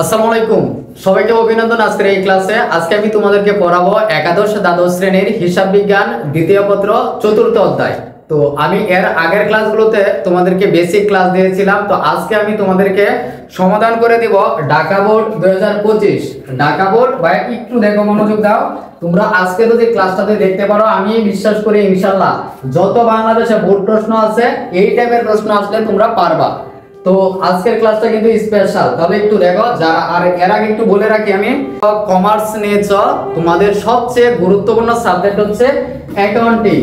আসসালামু আলাইকুম, সবাইকে অভিনন্দন। আজকের এই ক্লাসে আমি তোমাদেরকে পড়াবো একাদশ দ্বাদশ শ্রেণীর হিসাব বিজ্ঞান দ্বিতীয় পত্র চতুর্থ অধ্যায়। তো আমি এর আগের ক্লাসগুলোতে তোমাদেরকে বেসিক ক্লাস দিয়েছিলাম। তো আজকে আমি তোমাদেরকে সমাধান করে দিব ঢাকা বোর্ড 2025 ঢাকা বোর্ড। ভাই একটু দেখো, মনোযোগ দাও। তোমরা আজকে যদি ক্লাসটাতে দেখতে পারো, আমি বিশ্বাস করি ইনশাআল্লাহ যত বাংলাদেশে বোর্ড প্রশ্ন আছে এই টাইপের প্রশ্ন আসলে তোমরা পারবা। তো আজকের ক্লাসটা কিন্তু স্পেশাল, তবে একটু দেখো। যারা আর এর আগে একটু বলে রাখি, আমি কমার্স নিয়েছ, তোমাদের সবচেয়ে গুরুত্বপূর্ণ সাবজেক্ট হচ্ছে অ্যাকাউন্টিং।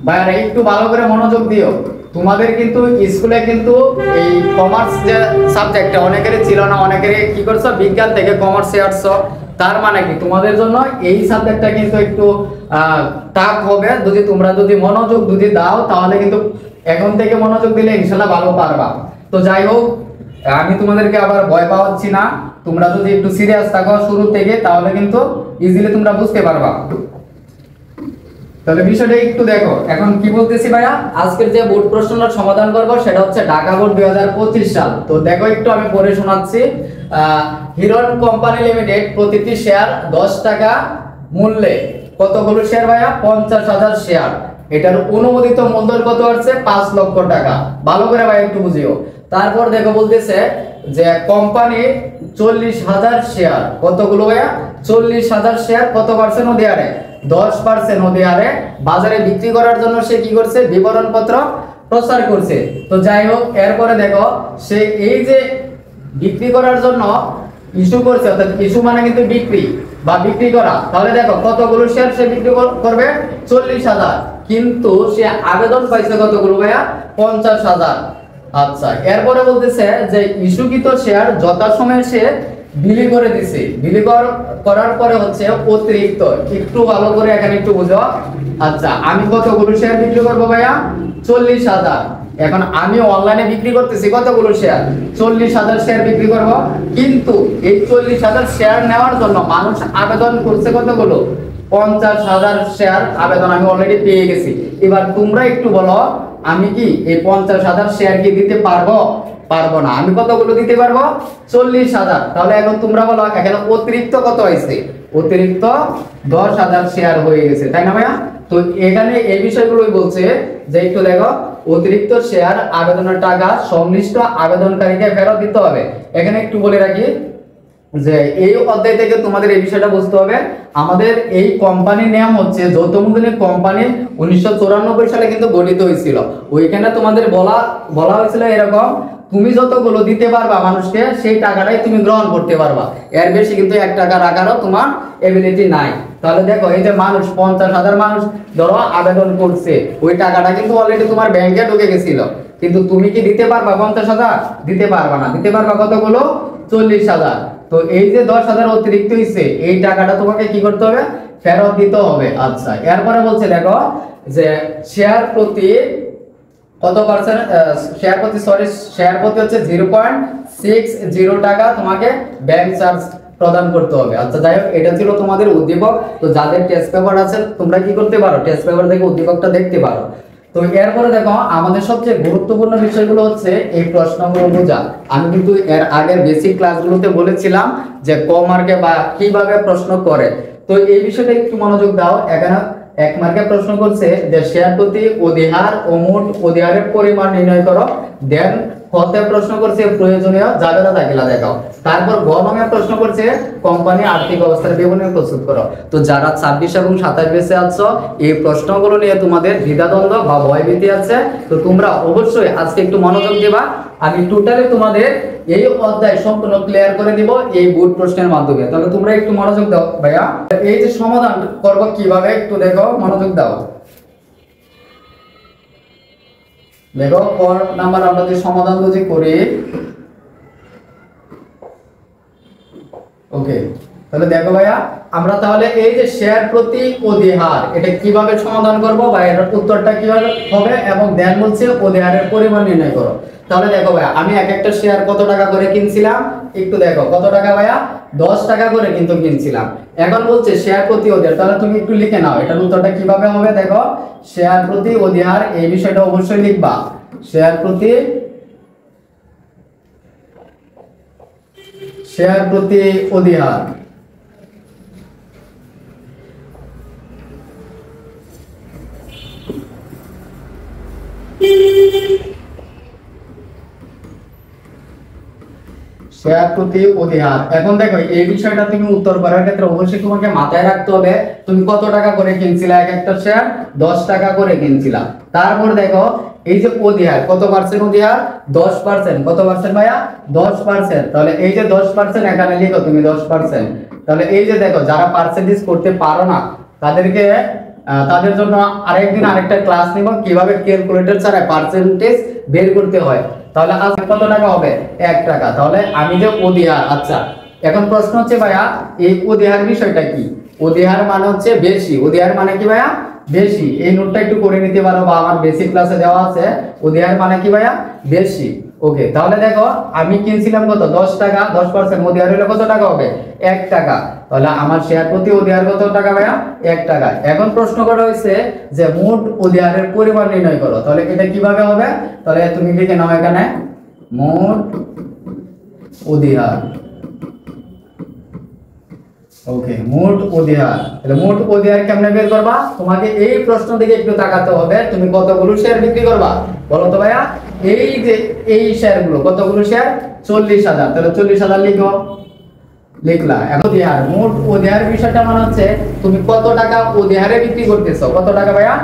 ভাইরা একটু ভালো করে মনোযোগ দিও। তোমাদের কিন্তু স্কুলে কিন্তু এই কমার্স যে সাবজেক্টটা অনেকেরই ছিল না, অনেকেরই কি করছো বিজ্ঞান থেকে কমার্সে আসছো। তার মানে কি তোমাদের জন্য এই সাবজেক্টটা কিন্তু একটু টাফ হবে। যদি মনোযোগ দাও, তাহলে কিন্তু এখন থেকে মনোযোগ দিলে ইনশাআল্লাহ ভালো পারবা। তো যাই হোক, আমি তোমাদেরকে আবার ভয় পাওয়াচ্ছি না। তোমরা যদি একটু সিরিয়াস থাকো শুরু থেকে, তাহলে কিন্তু ইজিলি তোমরা বুঝতে পারবা। তাহলে বিষয়টা একটু দেখো। এখন কি বলতেছি ভাইয়া, আজকের যে বোর্ড প্রশ্নটার সমাধান করব সেটা হচ্ছে ঢাকা বোর্ড 2025 সাল। তো দেখো, একটু আমি পড়ে শোনাচ্ছি। হিরন কোম্পানি লিমিটেড প্রতিটি শেয়ার 10 টাকা মূল্যে কতগুলো শেয়ার ভাইয়া? 50,000 শেয়ার। এটার অনুমোদিত মূলধন কত হচ্ছে? 5 লক্ষ টাকা। ভালো করে ভাই একটু বুঝিও। তারপর দেখো বলতেছে যে কোম্পানি 40,000 শেয়ার, কতগুলো ভাইয়া? 40,000 শেয়ার কত পার্সেন্ট অধিহারে? 10% অধিহারে বাজারে বিক্রি করার জন্য সে কি করছে? বিবরণ পত্র প্রচার করছে। তো যাই হোক, এরপরে দেখো সে এই যে বিক্রি করার জন্য ইস্যু করছে, অর্থাৎ ইস্যু মানে কিন্তু বিক্রি বা বিক্রি করা। তাহলে দেখো কতগুলো শেয়ার সে বিক্রি করবে? 40,000। কিন্তু সে আবেদন পাইছে কতগুলো ভাইয়া? 50,000। আচ্ছা, এরপরে বলতেছে যে ইস্যুকৃত শেয়ার যথাসময়ে সে বিলি করে দিছে। বিলি করার পরে হচ্ছে অতিরিক্ত, একটু ভালো করে এখানে একটু বুঝো। আচ্ছা, আমি কতগুলো শেয়ার বিক্রি করবো ভাইয়া? 40,000। এখন আমি অনলাইনে বিক্রি করতেছি কতগুলো শেয়ার? 40,000 শেয়ার বিক্রি করব। কিন্তু এই 40,000 শেয়ার নেওয়ার জন্য মানুষ আবেদন করছে কতগুলো? 50,000 শেয়ার আবেদন আমি অলরেডি পেয়ে গেছি। এবার তোমরা একটু বলো, আমি কি এই 50,000 শেয়ার কি দিতে পারবো? পারবো না। আমি কতগুলো দিতে পারবো? 40,000। তাহলে এখন তোমরা বলো, এখানে অতিরিক্ত কত হয়েছে? অতিরিক্ত 10,000 শেয়ার হয়ে গেছে, তাই না ভাইয়া? তো এখানে এই বিষয়গুলোই বলছে যে একটু দেখো, অতিরিক্ত শেয়ার আবেদনের টাকা সংশ্লিষ্ট আবেদনকারীকে ফেরত দিতে হবে। এখানে একটু বলে রাখি যে এই অধ্যায় থেকে তোমাদের এই বিষয়টা বুঝতে হবে। আমাদের এই কোম্পানির নাম হচ্ছে যৌথ মূলধনী কোম্পানি। 1994 সালে কিন্তু গঠিত হয়েছিল। ওইখানে তোমাদের বলা হয়েছিল এরকম, তুমি যতগুলো দিতে পারবা মানুষকে, সেই টাকাটাই তুমি গ্রহণ করতে পারবা। এর বেশি কিন্তু 1 টাকা রাখারও তোমার এবিলিটি নাই। তাহলে দেখো, এই যে মানুষ 50,000 মানুষ ধরো আবেদন করছে, ওই টাকাটা কিন্তু অলরেডি তোমার ব্যাংকে ঢুকে গেছিল। কিন্তু তুমি কি দিতে পারবা 50,000? দিতে পারবা না। দিতে পারবা কতগুলো? 40,000। তো এই যে 10,000 অতিরিক্ত হইছে, এই টাকাটা তোমাকে কি করতে হবে? ফেরত দিতে হবে। আচ্ছা, এরপরে বলছে দেখো যে শেয়ার প্রতি কত পার্সেন্ট? শেয়ার প্রতি হচ্ছে 0.60 টাকা তোমাকে ব্যাংক চার্জ প্রদান করতে হবে। আচ্ছা, যাই হোক, এটা ছিল তোমাদের উদ্দীপক। তো যাদের টেস্ট পেপার আছে তোমরা কি করতে পারো? টেস্ট পেপার থেকে উদ্দীপকটা দেখতে পারো। তো এরপরে দেখো, আমাদের সবচেয়ে গুরুত্বপূর্ণ বিষয়গুলো হচ্ছে এই প্রশ্নগুলো বোঝা। আমি কিন্তু এর আগের বেসিক ক্লাসগুলোতে বলেছিলাম যে ক মার্কে বা কিভাবে প্রশ্ন করে। তো এই বিষয়টা একটু মনোযোগ দাও। এখানে 1 মার্কে প্রশ্ন করছে যে শেয়ার প্রতি অধিহার ও মোট অধিহারের পরিমাণ নির্ণয় করো। দেন হতে প্রশ্ন করছে প্রয়োজনীয় জাবেদা দাখিলা দেখাও। তারপর গ নং প্রশ্ন করছে কোম্পানি আর্থিক অবস্থার বিবরণী প্রস্তুত করো। তো যারা 26 এবং 27 বেসে আছো, এই প্রশ্নগুলো নিয়ে তোমাদের দ্বিধাদ্বন্দ্ব বা ভয়ভীতি আছে, তো তোমরা অবশ্যই আজকে একটু মনোযোগ দিবা। আমি টোটালি তোমাদের এই অধ্যায় সম্পূর্ণ ক্লিয়ার করে দিব এই বোর্ড প্রশ্নের মাধ্যমে। তাহলে তোমরা একটু মনোযোগ দাও ভাইয়া। এই যে সমাধান করব কিভাবে, একটু দেখো, মনোযোগ দাও। দেখো, পর নাম্বার আমরা যে সমাধান যদি করি, ওকে, তাহলে দেখো ভাইয়া, আমরা তাহলে এই যে শেয়ার প্রতি অধিহার, এটা কিভাবে সমাধান করব বা এর উত্তরটা কিভাবে হবে, এবং দেন বলছে অধিহারের পরিমাণ নির্ণয় করো। তাহলে দেখো ভাইয়া, আমি এক একটা শেয়ার কত টাকা করে কিনছিলাম, একটু দেখো কত টাকা ভাইয়া? 10 টাকা করে কিন্তু কিনছিলাম। এখন বলছে শেয়ার প্রতি অধিহার, তাহলে তুমি একটু লিখে নাও এটার উত্তরটা কিভাবে হবে। দেখো, শেয়ার প্রতি অধিহার, এই বিষয়টা অবশ্যই লিখবা। শেয়ার প্রতি শেয়ার প্রতি অধিহার। শেয়ার প্রতি অধিহার। এখন দেখো এই বিষয়টা তুমি উত্তর করার ক্ষেত্রে অবশ্যই তোমাকে মাথায় রাখতে হবে তুমি কত টাকা করে কিনছিলা এক একটা শেয়ার, 10 টাকা করে কিনছিলা। তারপর দেখো এই যে অধিহার, কত পার্সেন্ট অধিহার? 10%। কত পার্সেন্ট ভাইয়া? 10%। তাহলে এই যে 10% এখানে লিখো তুমি 10%। তাহলে এই যে দেখো যারা পার্সেন্টেজ করতে পারো না তাদেরকে তাদের জন্য আরেকদিন আরেকটা ক্লাস নিব কিভাবে ক্যালকুলেটর ছাড়া পার্সেন্টেজ বের করতে হয়। তাহলে আজ কত টাকা হবে? 1 টাকা। তাহলে আমি যে অধিহার, আচ্ছা এখন প্রশ্ন হচ্ছে ভাইয়া এই অধিহার বিষয়টা কি? অধিহার মানে হচ্ছে বেশি। অধিহার মানে কি ভাইয়া? বেশি। এই নোটটা একটু করে নিতে পারো বা আমার বেসিক ক্লাসে দেওয়া আছে। অধিহার মানে কি ভাইয়া? বেশি। ওকে, তাহলে দেখো আমি কিনছিলাম কত? 10 টাকা, 10% অধিহার হলে কত টাকা হবে? 1 টাকা। তাহলে আমার শেয়ার প্রতি অধিহার কত টাকা ভাইয়া? 1 টাকা। এখন প্রশ্ন করা হয়েছে যে মোট অধিহারের পরিমাণ নির্ণয় করো। তাহলে এটা কিভাবে হবে? তাহলে তুমি লিখে নাও এখানে মোট অধিহার। ওকে, মোট অধিহার। তাহলে মোট অধিহার কেমনে বের করবা? তোমাকে এই প্রশ্ন দিকে একটু তাকাতে হবে। তুমি কতগুলো শেয়ার বিক্রি করবা বলো তো ভাইয়া? এই যে এই শেয়ারগুলো, কতগুলো শেয়ার? 40,000। তাহলে 40,000 লিখো, লিখলা। এখন অধিহার, মোট অধিহার বিষয়টা মানে হচ্ছে তুমি কত টাকা অধিহারে বিক্রি করতেছো। কত টাকা ভাইয়া?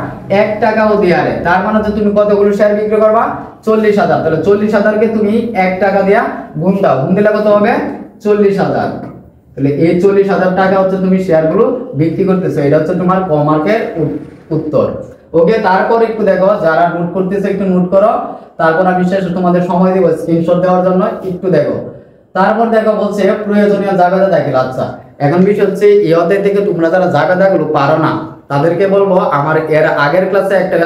1 টাকা অধিহারে। তার মানে হচ্ছে তুমি কতগুলো শেয়ার বিক্রি করবা? 40,000। তাহলে 40,000 কে তুমি 1 টাকা দিয়া গুণ দাও, গুণ দিলে কত হবে? 40,000। তাহলে এই 40,000 টাকা হচ্ছে তুমি শেয়ারগুলো বিক্রি করতেছো। এটা হচ্ছে তোমার ক মার্কের উত্তর। ওকে, তারপর একটু দেখো যারা নোট করতেছে একটু নোট করো। তারপর আমি শেষে তোমাদের সময় দিব স্ক্রিনশট দেওয়ার জন্য, একটু দেখো। তারপর দেখো বলছে প্রয়োজনীয় জাবেদা দাখিল। আচ্ছা এখন বিষয় হচ্ছে এই অধ্যায় থেকে তোমরা যারা জাবেদাগুলো পারো না তাদেরকে বলবো আমার এর আগের ক্লাসে একটা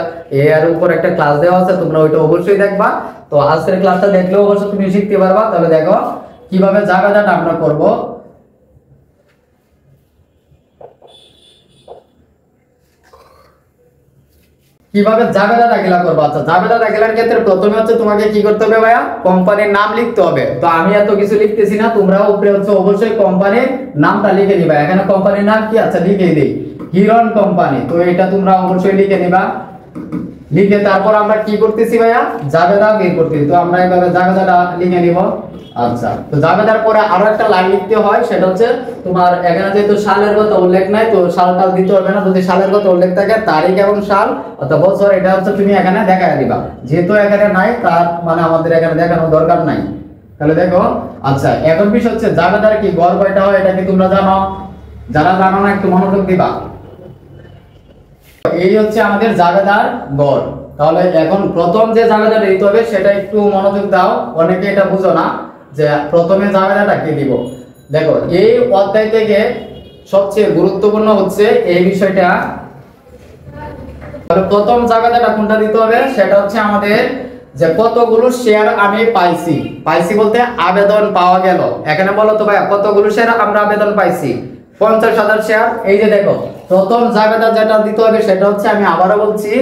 এর উপর একটা ক্লাস দেওয়া আছে, তোমরা ওইটা অবশ্যই দেখবা। তো আজকের ক্লাসটা দেখলেও অবশ্যই তুমি শিখতে পারবা। তাহলে দেখো কিভাবে জাবেদাটা আমরা করব। কিভাবে জাবেদা দাখিলা করবো? আচ্ছা জাবেদা দাখিলার ক্ষেত্রে প্রথমে হচ্ছে তোমাকে কি করতে হবে ভাইয়া? কোম্পানির নাম লিখতে হবে। তো আমি এত কিছু লিখতেছি না, তোমরা উপরে হচ্ছে অবশ্যই কোম্পানির নামটা লিখে নিবা। এখানে কোম্পানির নাম কি? আচ্ছা লিখে দিই, হিরন কোম্পানি। তো এটা তোমরা অবশ্যই লিখে নিবা। লিখে তারপর আমরা কি করতেছি ভাইয়া? জাবেদা বের করতেছি। তো আমরা এইভাবে জাবেদাটা লিখে নিব। আচ্ছা, তো জাবেদার পরে আরো একটা লাইন লিখতে হয়, সেটা হচ্ছে তোমার এখানে যেহেতু সালের কথা উল্লেখ নাই তো সালটা দিতে হবে না। যদি সালের কথা উল্লেখ থাকে তারিখ এবং সাল অথবা বছর এটা হচ্ছে তুমি এখানে দেখায় দিবা। যেহেতু এখানে নাই তার মানে আমাদের এখানে দেখানোর দরকার নাই। তাহলে দেখো, আচ্ছা এখন বিষয় হচ্ছে জাবেদার কি গড় কয়টা হয় এটা কি তোমরা জানো? যারা জানো না একটু মনোযোগ দিবা। এই হচ্ছে আমাদের জাবেদার গড়। তাহলে এখন প্রথম যে জাবেদাটা দিতে হবে সেটা একটু মনোযোগ দাও, অনেকে এটা বুঝো না যে প্রথমে জাবেদাটা কি দিব। দেখো এই অধ্যায় থেকে সবচেয়ে গুরুত্বপূর্ণ হচ্ছে এই বিষয়টা। প্রথম জাবেদাটা কোনটা দিতে হবে? সেটা হচ্ছে আমাদের যে কতগুলো শেয়ার আমি পাইছি। পাইছি বলতে আবেদন পাওয়া গেল। এখানে বলো তো ভাই কতগুলো শেয়ার আমরা আবেদন পাইছি? 50,000 শেয়ার। এই যে দেখো প্রথম জাবেদা যেটা দিতে হবে সেটা হচ্ছে, আমি আবারও বলছি,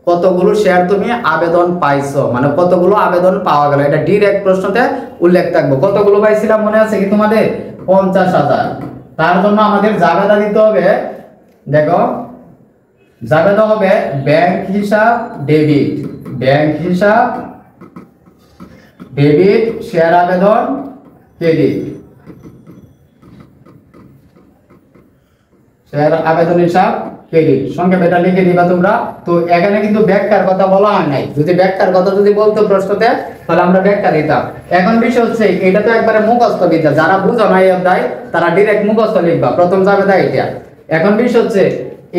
কতগুলো শেয়ার তুমি আবেদন পাইছো, মানে কতগুলো আবেদন পাওয়া গেল। এটা ডাইরেক্ট প্রশ্নতে উল্লেখ থাকবে। কতগুলো পাইছিলাম মনে আছে কি তোমাদের? 50,000। তার জন্য আমাদের জাবেদা দিতে হবে, দেখো জাবেদা হবে ব্যাংক হিসাব ডেবিট। ব্যাংক হিসাব ডেবিট, শেয়ার আবেদন ক্রেডিট। শেয়ার আবেদন হিসাব ক্রেডিট সংক্ষেপে এটা লিখে দিবা তোমরা। তো এখানে কিন্তু ব্যাখ্যার কথা বলা হয় নাই। যদি ব্যাখ্যার কথা যদি বলতো প্রশ্নতে তাহলে আমরা ব্যাখ্যা দিতাম। এখন বিষয় হচ্ছে এটা তো একবারে মুখস্থ বিদ্যা, যারা বুঝো না এই অধ্যায় তারা ডাইরেক্ট মুখস্থ লিখবা প্রথম জাবেদা এটা। এখন বিষয় হচ্ছে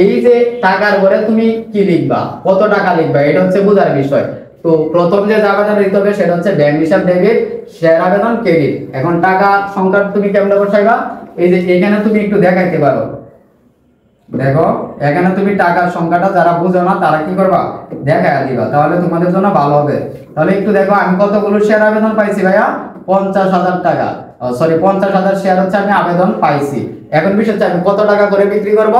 এই যে টাকার ঘরে তুমি কি লিখবা, কত টাকা লিখবা, এটা হচ্ছে বোঝার বিষয়। তো প্রথম যে জাবেদা দিতে হবে সেটা হচ্ছে ব্যাংক হিসাব ডেবিট, শেয়ার আবেদন ক্রেডিট। এখন টাকা সংখ্যা তুমি কেমনে বসাইবা? এই যে এখানে তুমি একটু দেখাইতে পারো, দেখো এখানে তুমি টাকার সংখ্যাটা যারা বুঝো না তারা কি করবা? দেখায় দিবা, তাহলে তোমাদের জন্য ভালো হবে। তাহলে একটু দেখো আমি কতগুলো শেয়ার আবেদন পাইছি ভাইয়া? 50,000 টাকা, সরি 50,000 শেয়ার হচ্ছে আমি আবেদন পাইছি। এখন বিষয় হচ্ছে আমি কত টাকা করে বিক্রি করব?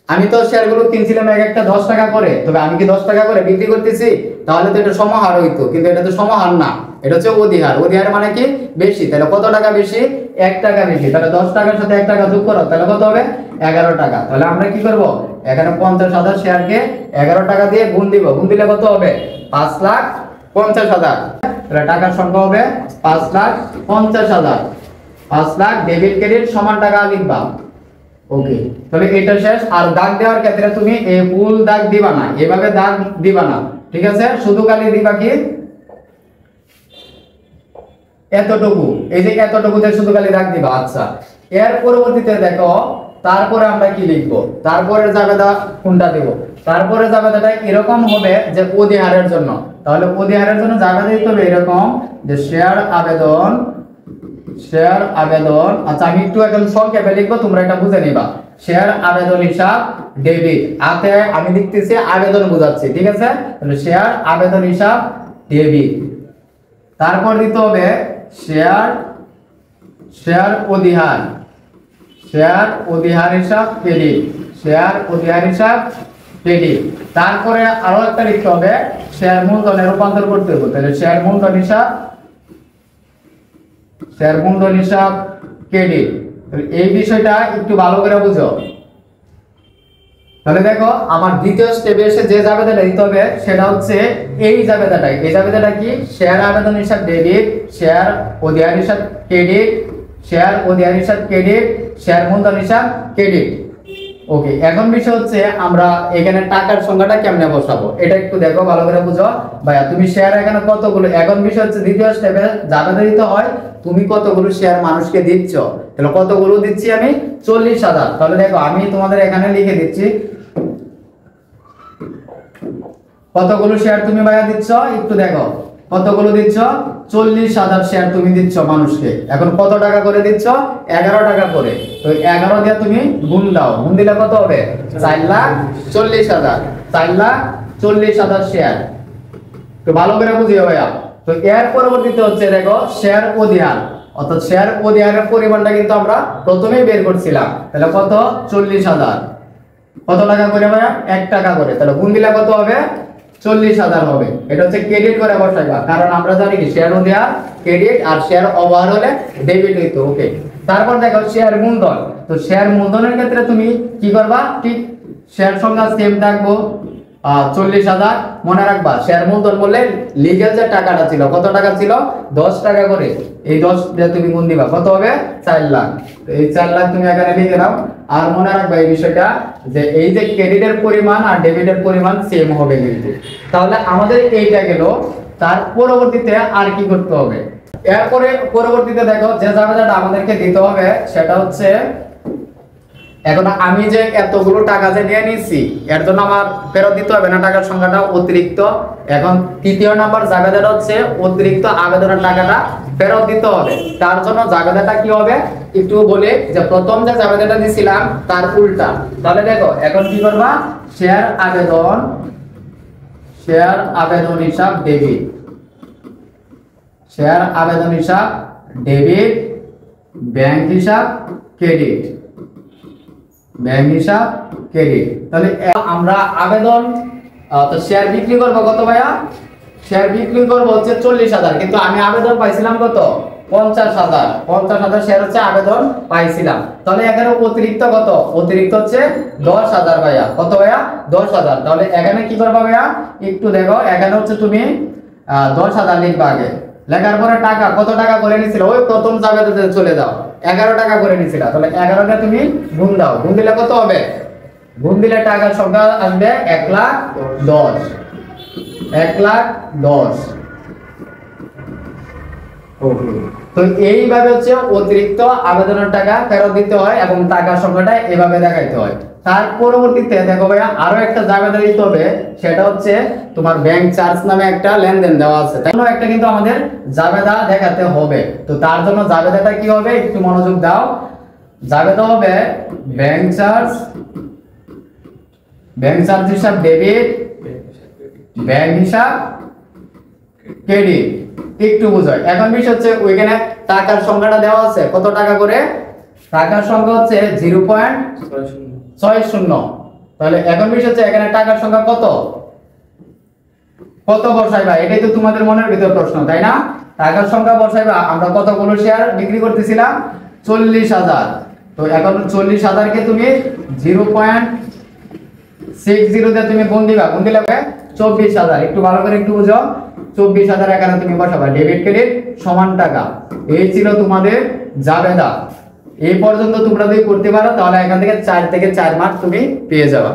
আমি তো শেয়ারগুলো কিনছিলাম এক একটা 10 টাকা করে, তবে আমি কি 10 টাকা করে বিক্রি করতেছি? তাহলে তো এটা সমাহার হইতো, কিন্তু এটা তো সমাহার না, এটা হচ্ছে অধিহার। অধিহার মানে কি? বেশি। তাহলে কত টাকা বেশি? 1 টাকা বেশি। তাহলে 10 টাকার সাথে 1 টাকা যোগ করো, তাহলে কত হবে? 11 টাকা। তাহলে আমরা কি করব? এখানে 50,000 শেয়ারকে 11 টাকা দিয়ে গুণ দিব। গুণ দিলে কত হবে? 5,50,000। তাহলে টাকার সংখ্যা হবে 5,50,000। 5 লাখ ডেবিট ক্রেডিট সমান টাকা লিখবা। ওকে, তাহলে এটা শেষ। আর দাগ দেওয়ার ক্ষেত্রে তুমি এই ফুল দাগ দিবা না, এভাবে দাগ দিবা না, ঠিক আছে? শুধু খালি দিবা কি এতটুকু, এই যে এতটুকুতে শুধু খালি দাগ দিবা। আচ্ছা, এর পরবর্তীতে দেখো তারপরে আমরা কি লিখব? তারপরে জাবেদা কোনটা দেব? তারপরে জাবেদাটা এরকম হবে যে অধিহারের জন্য। তাহলে অধিহারের জন্য জাবেদা দিতে হবে এরকম যে শেয়ার আবেদন, শেয়ার আবেদন। আচ্ছা, আমি একটু এখন সংক্ষেপে লিখবো, তোমরা এটা বুঝে নিবা। শেয়ার আবেদন হিসাব ডেবিট, আতে আমি লিখতেছি আবেদন বোঝাচ্ছি, ঠিক আছে? তাহলে শেয়ার আবেদন হিসাব ডেবিট। তারপর দিতে হবে শেয়ার, শেয়ার অধিহার, শেয়ার অধিহার হিসাব ক্রেডিট, শেয়ার অধিহার হিসাব ক্রেডিট। তারপরে আরো একটা লিখতে হবে শেয়ার মূলধনে রূপান্তর করতে হবে। তাহলে শেয়ার মূলধন হিসাব, শেয়ার মূলধন হিসাব ক্রেডিট। এই বিষয়টা একটু ভালো করে বুঝো। তাহলে দেখো আমার দ্বিতীয় স্টেপে এসে যে জাবেদাটা দিতে হবে সেটা হচ্ছে এই জাবেদাটাই। এই জাবেদাটা কি? শেয়ার আবেদন হিসাব ডেবিট, শেয়ার অধিহার হিসাব ক্রেডিট, শেয়ার অধিহার হিসাব ক্রেডিট, শেয়ার মূলধন হিসাব ক্রেডিট। ওকে, এখন বিষয় হচ্ছে আমরা এখানে টাকার সংখ্যাটা কেমনে বসাবো, এটা একটু দেখো ভালো করে বুঝো। ভাইয়া তুমি শেয়ার এখানে কতগুলো, এখন বিষয় হচ্ছে দ্বিতীয় স্টেপে জাবেদা দিতে হয় তুমি কতগুলো শেয়ার মানুষকে দিচ্ছ। তাহলে কতগুলো দিচ্ছি আমি? 40,000। তাহলে দেখো আমি তোমাদের এখানে লিখে দিচ্ছি কতগুলো শেয়ার তুমি ভাইয়া দিচ্ছ, একটু দেখো কতগুলো দিচ্ছ? 40,000 শেয়ার তুমি দিচ্ছ মানুষকে। এখন কত টাকা করে দিচ্ছ? 11 টাকা করে। তো 11 দিয়ে তুমি গুণ দাও, গুণ দিলে কত হবে? 4,40,000। 4,40,000 শেয়ার। তো ভালো করে বুঝিও ভাইয়া। তো এর পরবর্তীতে হচ্ছে দেখো শেয়ার অধিহার, অর্থাৎ শেয়ার অধিহারের পরিমাণটা কিন্তু আমরা প্রথমেই বের করছিলাম। তাহলে কত? 40,000। কত টাকা করে ভাইয়া? 1 টাকা করে। তাহলে গুণ দিলে কত হবে? 40,000 হবে। এটা হচ্ছে ক্রেডিট করে বসাইবা, কারণ আমরা জানি কি শেয়ার অধিহার ক্রেডিট আর শেয়ার ওভার হলে ডেবিট হইতো। ওকে, তারপর দেখো শেয়ার মূলধন। তো শেয়ার মূলধনের ক্ষেত্রে তুমি কি করবা? ঠিক শেয়ার সংখ্যা সেম থাকবো 40,000। মনে রাখবা শেয়ার মূলধন বললে লিগ্যাল যে টাকাটা ছিল, কত টাকা ছিল? 10 টাকা করে। এই 10 দিয়ে তুমি গুণ দিবা, কত হবে? 4 লাখ। তো এই 4 লাখ তুমি এখানে লিখে নাও। আর মনে রাখবা এই বিষয়টা যে এই যে ক্রেডিটের পরিমাণ আর ডেবিটের পরিমাণ সেম হবে কিন্তু। তাহলে আমাদের এইটা গেল। তার পরবর্তীতে আর কি করতে হবে? এরপরে পরবর্তীতে দেখো যে জাবেদাটা আমাদেরকে দিতে হবে সেটা হচ্ছে এখন আমি যে এতগুলো টাকা যে নিয়ে নিয়েছি এর জন্য আমার ফেরত দিতে হবে না টাকার সংখ্যাটা অতিরিক্ত। এখন তৃতীয় নাম্বার জাবেদাটা হচ্ছে অতিরিক্ত আবেদনের টাকাটা ফেরত দিতে হবে। তার জন্য জাবেদাটা কি হবে একটু বলে, যে প্রথম যে জাবেদাটা দিয়েছিলাম তার উল্টা। তাহলে দেখো এখন কি করবা? শেয়ার আবেদন, শেয়ার আবেদন হিসাব ডেবিট, শেয়ার আবেদন হিসাব ডেবিট, ব্যাংক হিসাব ক্রেডিট, ব্যাংক হিসাব ক্রেডিট। তাহলে আমরা আবেদন তো শেয়ার বিক্রি করবো কত ভাইয়া? শেয়ার বিক্রি করবো হচ্ছে 40,000, কিন্তু আমি আবেদন পাইছিলাম কত? 50,000। 50,000 শেয়ার হচ্ছে আবেদন পাইছিলাম। তাহলে এখানে অতিরিক্ত কত? অতিরিক্ত হচ্ছে 10,000 ভাইয়া। কত ভাইয়া? 10,000। তাহলে এখানে কি করবা ভাইয়া? একটু দেখো এখানে হচ্ছে তুমি 10,000 লিখবা আগে। লেখার পরে টাকা কত টাকা করে নিছিল ওই প্রথম জাবেদাতে চলে যাও। 11 টাকা করে নিছিল। তাহলে 11 টা তুমি গুণ দাও। গুণ দিলে কত হবে? গুণ দিলে টাকার সংখ্যা আসবে 1,10,000। 1,10,000। ওকে, তো এইভাবে হচ্ছে অতিরিক্ত আবেদনের টাকা ফেরত দিতে হয় এবং টাকার সংখ্যাটা এভাবে দেখাইতে হয়। তার পরবর্তীতে দেখো ভাইয়া আরো একটা জাবেদা দিতে হবে, সেটা হচ্ছে তোমার ব্যাংক চার্জ নামে একটা লেনদেন দেওয়া আছে, তাই একটা কিন্তু আমাদের জাবেদা দেখাতে হবে। তো তার জন্য জাবেদাটা কি হবে একটু মনোযোগ দাও। জাবেদা হবে ব্যাংক চার্জ, ব্যাংক চার্জ হিসাব ডেবিট, ব্যাংক হিসাব ক্রেডিট। একটু বুঝাই। এখন বিষয় হচ্ছে ওইখানে টাকার সংখ্যাটা দেওয়া আছে কত টাকা করে? টাকার সংখ্যা হচ্ছে 0.60। তাহলে এখন বিষয় হচ্ছে এখানে টাকার সংখ্যা কত কত বসাইবা, এটাই তো তোমাদের মনের ভিতর প্রশ্ন, তাই না? টাকার সংখ্যা বসাইবা। আমরা কতগুলো শেয়ার বিক্রি করতেছিলাম? 40,000। তো এখন 40,000 কে তুমি 0.60 দিয়ে তুমি গুণ দিবা, গুণ দিলে 24,000। একটু ভালো করে একটু বুঝো, 24,000 এখানে তুমি বসাবা। ডেবিট ক্রেডিট সমান টাকা, এই ছিল তোমাদের জাবেদা। এই পর্যন্ত তোমরা যদি করতে পারো তাহলে এখান থেকে 4 থেকে 4 মার্ক তুমি পেয়ে যাবা।